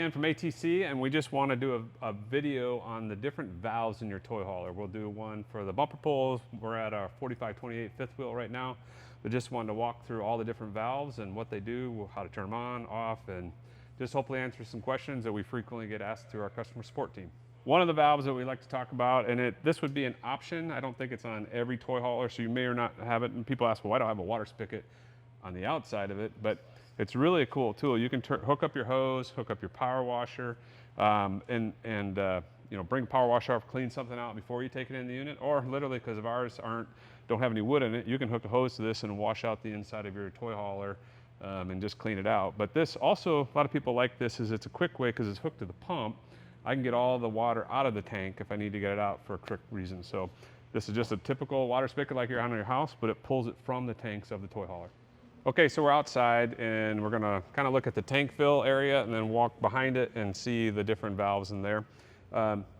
Dan from ATC, and we just want to do a video on the different valves in your toy hauler. We'll do one for the bumper pulls. We're at our 45/28 fifth wheel right now. We just wanted to walk through all the different valves and what they do, how to turn them on, off, and just hopefully answer some questions that we frequently get asked through our customer support team. One of the valves that we like to talk about, and this would be an option. I don't think it's on every toy hauler, so you may or not have it. And people ask, well, why do I have a water spigot on the outside of it? But it's really a cool tool. You can hook up your hose, hook up your power washer, and you know, bring a power washer off, clean something out before you take it in the unit, or literally, because of ours don't have any wood in it, you can hook a hose to this and wash out the inside of your toy hauler and just clean it out. But this also, a lot of people like this, is it's a quick way because it's hooked to the pump. I can get all the water out of the tank if I need to get it out for a quick reason. So this is just a typical water spigot like you're on in your house, but it pulls it from the tanks of the toy hauler. Okay, so we're outside and we're gonna kind of look at the tank fill area and then walk behind it and see the different valves in there.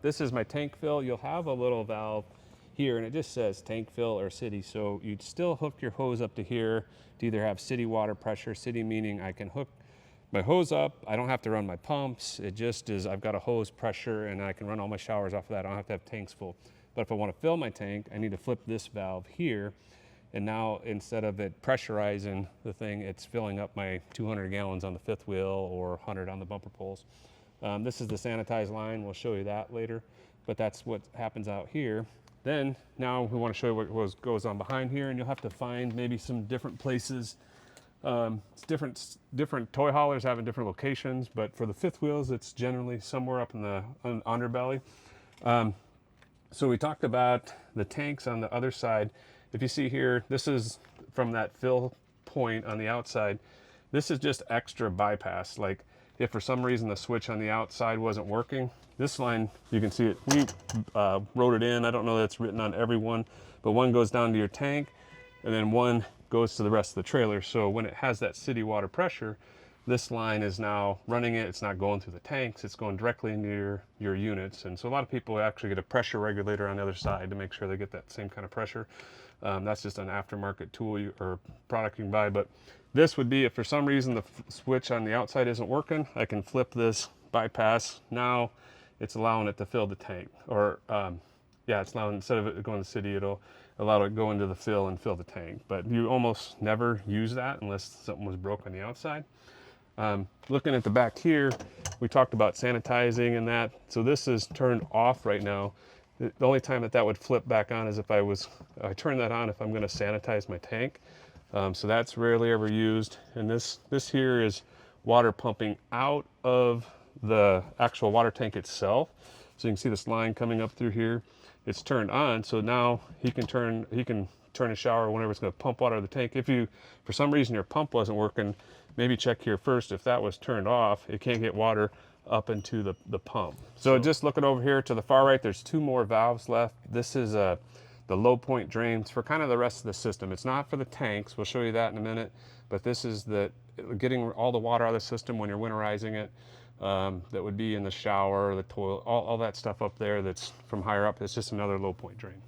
This is my tank fill. You'll have a little valve here and it just says tank fill or city. So you'd still hook your hose up to here to either have city water pressure. City meaning I can hook my hose up. I don't have to run my pumps. It just is, I've got a hose pressure and I can run all my showers off of that. I don't have to have tanks full. But if I want to fill my tank, I need to flip this valve here. And now instead of it pressurizing the thing, it's filling up my 200 gallons on the fifth wheel or 100 on the bumper pulls. This is the sanitized line. We'll show you that later, but that's what happens out here. Then now we want to show you what goes on behind here, and you'll have to find maybe some different places. Different toy haulers have in different locations, but for the fifth wheels, it's generally somewhere up in the underbelly. So we talked about the tanks on the other side. If you see here, this is from that fill point on the outside. This is just extra bypass. Like if for some reason the switch on the outside wasn't working, this line, you can see it, we wrote it in. I don't know that it's written on every one, but one goes down to your tank and then one goes to the rest of the trailer. So when it has that city water pressure, this line is now running it. It's not going through the tanks. It's going directly into your units. And so a lot of people actually get a pressure regulator on the other side to make sure they get that same kind of pressure. That's just an aftermarket tool or product you can buy. But this would be if for some reason the switch on the outside isn't working, I can flip this bypass. Now it's allowing it to fill the tank. Or yeah, it's allowing, instead of it going to the city, it'll allow it to go into the fill and fill the tank. But you almost never use that unless something was broke on the outside. Looking at the back here, we talked about sanitizing and that. So this is turned off right now. The only time that would flip back on is if I turn that on if I'm going to sanitize my tank. So that's rarely ever used. And this here is water pumping out of the actual water tank itself. So you can see this line coming up through here. It's turned on, so now he can turn a shower whenever it's going to pump water out of the tank. If for some reason your pump wasn't working, maybe check here first. If that was turned off, it can't get water up into the pump. So just looking over here to the far right, there's two more valves left. This is the low point drains for kind of the rest of the system. It's not for the tanks. We'll show you that in a minute. But this is getting all the water out of the system when you're winterizing it. That would be in the shower, the toilet, all that stuff up there that's from higher up. It's just another low point drain.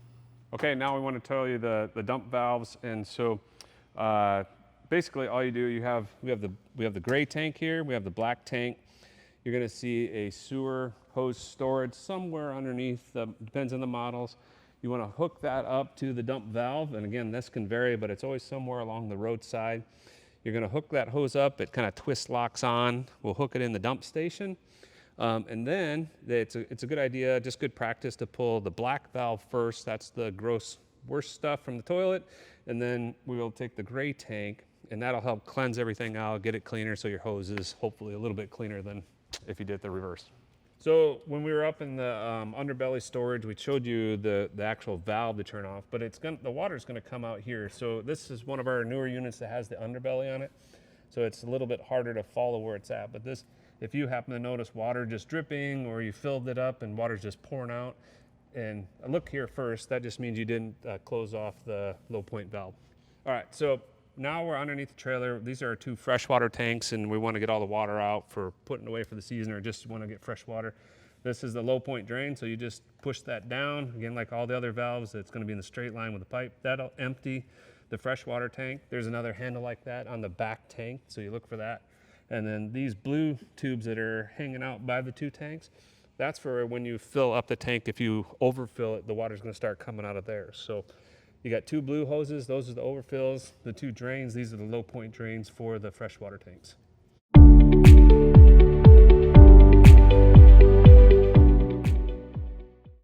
Okay, now we want to tell you the dump valves. And so basically all you do, we have the gray tank here, we have the black tank. You're going to see a sewer hose storage somewhere underneath, depends on the models. You want to hook that up to the dump valve. And again, this can vary, but it's always somewhere along the roadside. You're going to hook that hose up. It kind of twist locks on. We'll hook it in the dump station. And then it's a good idea, just good practice to pull the black valve first. That's the gross, worst stuff from the toilet. And then we will take the gray tank, and that'll help cleanse everything out, get it cleaner so your hose is hopefully a little bit cleaner than if you did the reverse. So when we were up in the underbelly storage, we showed you the actual valve to turn off, but the water's gonna come out here. So this is one of our newer units that has the underbelly on it. So it's a little bit harder to follow where it's at. But this, if you happen to notice water just dripping or you filled it up and water's just pouring out, and look here first, that just means you didn't close off the low point valve. All right, so now we're underneath the trailer. These are our two freshwater tanks, and we want to get all the water out for putting away for the season or just want to get fresh water. This is the low point drain, so you just push that down. Again, like all the other valves, it's going to be in the straight line with the pipe. That'll empty the freshwater tank. There's another handle like that on the back tank, so you look for that. And then these blue tubes that are hanging out by the two tanks, that's for when you fill up the tank. If you overfill it, the water's going to start coming out of there. So you got two blue hoses, those are the overfills. The two drains, these are the low point drains for the freshwater tanks.